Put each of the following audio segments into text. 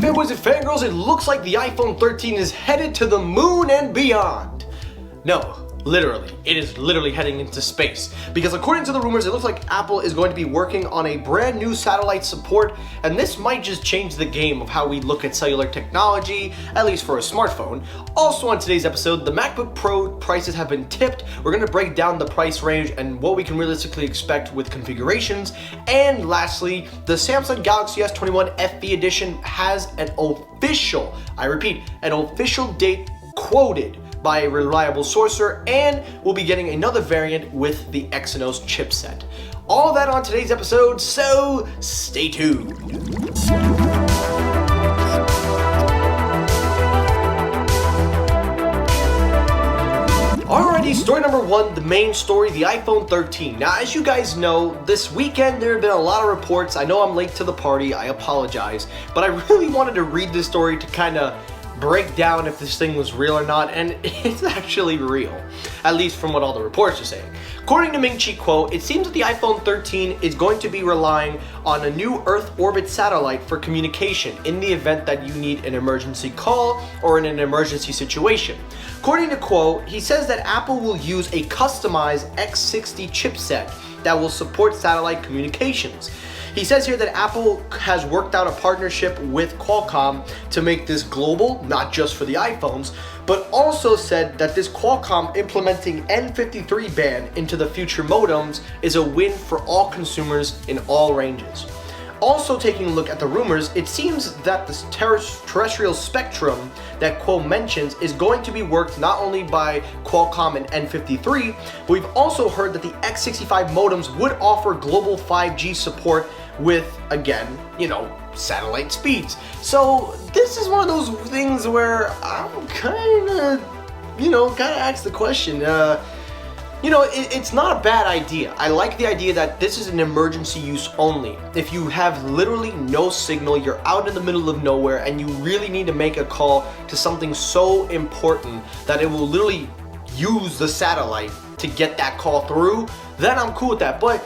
fanboys and fangirls, it looks like the iPhone 13 is headed to the moon and beyond. No, literally, it is literally heading into space. Because according to the rumors, it looks like Apple is going to be working on a brand new satellite support, and this might just change the game of how we look at cellular technology, at least for a smartphone. Also on today's episode, the MacBook Pro prices have been tipped. We're going to break down the price range and what we can realistically expect with configurations. And lastly, the Samsung Galaxy S21 FE edition has an official, I repeat, an official date quoted by a reliable sourcer, and we'll be getting another variant with the Exynos chipset. All of that on today's episode, so stay tuned. Alrighty, story number one, the main story, the iPhone 13. Now, as you guys know, this weekend there have been a lot of reports. I know I'm late to the party, I apologize, but I really wanted to read this story to kind of break down if this thing was real or not, and it's actually real, at least from what all the reports are saying. According to Ming Chi Kuo, it seems that the iPhone 13 is going to be relying on a new Earth orbit satellite for communication in the event that you need an emergency call or in an emergency situation. According to Kuo, he says that Apple will use a customized X60 chipset that will support satellite communications. He says here that Apple has worked out a partnership with Qualcomm to make this global, not just for the iPhones, but also said that this Qualcomm implementing N53 band into the future modems is a win for all consumers in all ranges. Also taking a look at the rumors, it seems that this terrestrial spectrum that Kuo mentions is going to be worked not only by Qualcomm and N53, but we've also heard that the X65 modems would offer global 5G support with, again, satellite speeds. So this is one of those things where I'm gotta ask the question, it's not a bad idea. I like the idea that this is an emergency use only. If you have literally no signal, you're out in the middle of nowhere, and you really need to make a call to something so important that it will literally use the satellite to get that call through, then I'm cool with that. But,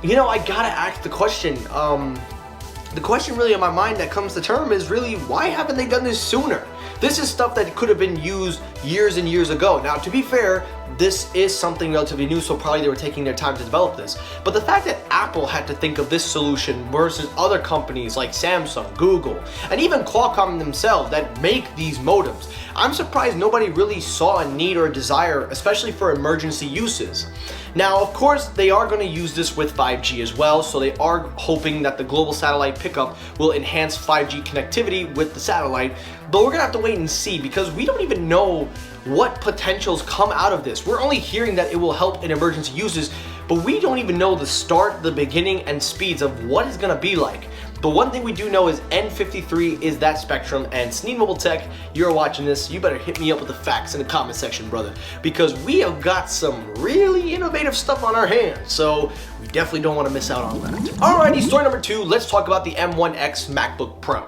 I gotta ask the question. The question really in my mind that comes to term is really, why haven't they done this sooner? This is stuff that could have been used years and years ago. Now, to be fair, this is something relatively new, so probably they were taking their time to develop this. But the fact that Apple had to think of this solution versus other companies like Samsung, Google, and even Qualcomm themselves that make these modems, I'm surprised nobody really saw a need or a desire, especially for emergency uses. Now, of course, they are going to use this with 5G as well, so they are hoping that the global satellite pickup will enhance 5G connectivity with the satellite, but we're going to have to wait and see because we don't even know what potentials come out of this. We're only hearing that it will help in emergency uses, but we don't even know the start, the beginning, and speeds of what it's going to be like. But one thing we do know is N53 is that spectrum, and Sneed Mobile Tech, you're watching this, you better hit me up with the facts in the comment section, brother, because we have got some really innovative stuff on our hands, so we definitely don't want to miss out on that. Alrighty, story number two, let's talk about the M1X MacBook Pro.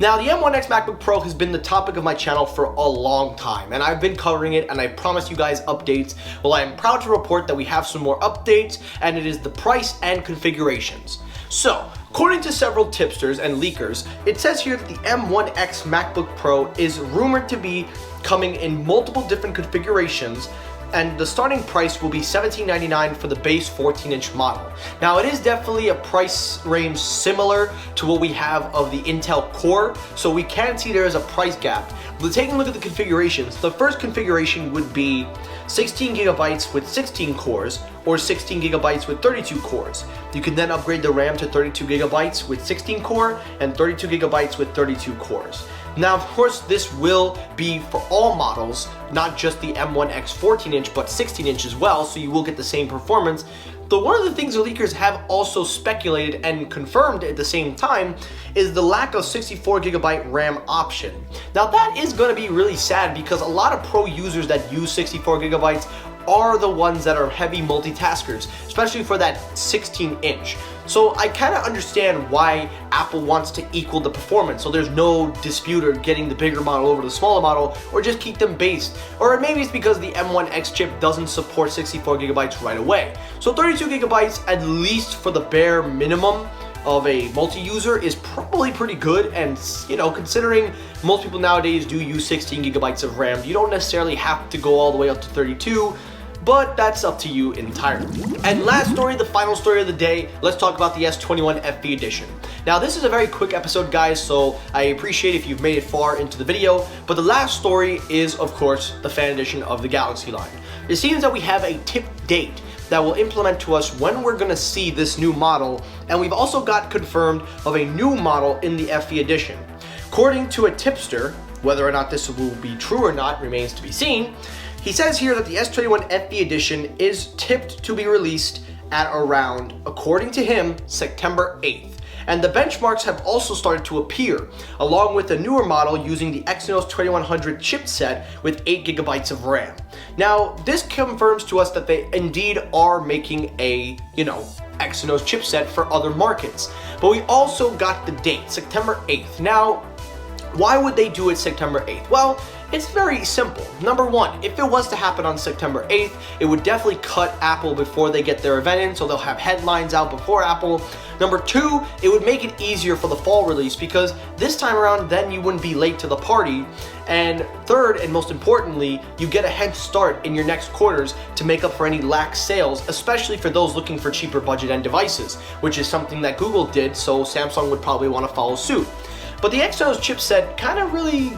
Now, the M1X MacBook Pro has been the topic of my channel for a long time, and I've been covering it, and I promise you guys updates. Well, I am proud to report that we have some more updates, and it is the price and configurations. So, according to several tipsters and leakers, it says here that the M1X MacBook Pro is rumored to be coming in multiple different configurations, and the starting price will be $1799 for the base 14-inch model. Now, it is definitely a price range similar to what we have of the Intel Core, so we can see there is a price gap. But taking a look at the configurations, the first configuration would be 16 gigabytes with 16 cores, or 16 gigabytes with 32 cores. You can then upgrade the RAM to 32 gigabytes with 16 core and 32 gigabytes with 32 cores. Now, of course, this will be for all models, not just the M1X 14-inch, but 16-inch as well, so you will get the same performance. But one of the things the leakers have also speculated and confirmed at the same time is the lack of 64 gigabyte RAM option. Now, that is going to be really sad because a lot of pro users that use 64 gigabytes are the ones that are heavy multitaskers, especially for that 16-inch. So I kind of understand why Apple wants to equal the performance, so there's no dispute or getting the bigger model over the smaller model, or just keep them based. Or maybe it's because the M1X chip doesn't support 64 gigabytes right away. So 32 gigabytes at least for the bare minimum of a multi-user is probably pretty good, and you know, considering most people nowadays do use 16 gigabytes of RAM, you don't necessarily have to go all the way up to 32, but that's up to you entirely. And last story, the final story of the day, let's talk about the S21 FE edition. Now this is a very quick episode, guys, so I appreciate if you've made it far into the video, but the last story is, of course, the fan edition of the Galaxy line. It seems that we have a tip date that will implement to us when we're gonna see this new model, and we've also got confirmed of a new model in the FE edition. According to a tipster, whether or not this will be true or not remains to be seen, he says here that the S21 FE edition is tipped to be released at around, according to him, September 8th. And the benchmarks have also started to appear, along with a newer model using the Exynos 2100 chipset with 8 gigabytes of RAM. Now, this confirms to us that they indeed are making a, Exynos chipset for other markets. But we also got the date, September 8th. Now, why would they do it September 8th? Well, it's very simple. Number one, if it was to happen on September 8th, it would definitely cut Apple before they get their event in, so they'll have headlines out before Apple. Number two, it would make it easier for the fall release, because this time around, then you wouldn't be late to the party. And third, and most importantly, you get a head start in your next quarters to make up for any lax sales, especially for those looking for cheaper budget end devices, which is something that Google did, so Samsung would probably want to follow suit. But the Exynos chipset kind of really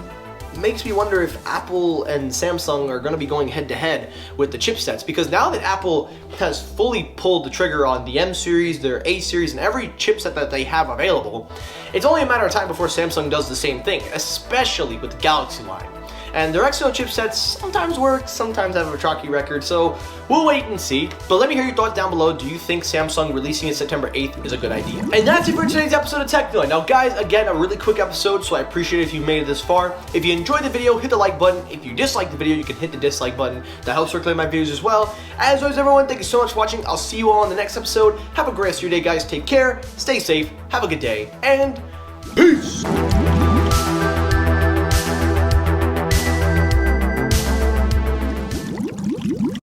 makes me wonder if Apple and Samsung are going to be going head-to-head with the chipsets, because now that Apple has fully pulled the trigger on the M series, their A series, and every chipset that they have available, it's only a matter of time before Samsung does the same thing, especially with the Galaxy line. And their Exynos chipsets sometimes work, sometimes have a chalky record, so we'll wait and see. But let me hear your thoughts down below. Do you think Samsung releasing it September 8th is a good idea? And that's it for today's episode of Tech Noise. Now guys, again, a really quick episode, so I appreciate it if you made it this far. If you enjoyed the video, hit the like button. If you dislike the video, you can hit the dislike button. That helps circulate my videos as well. As always, everyone, thank you so much for watching. I'll see you all in the next episode. Have a great rest of your day, guys. Take care, stay safe, have a good day, and peace!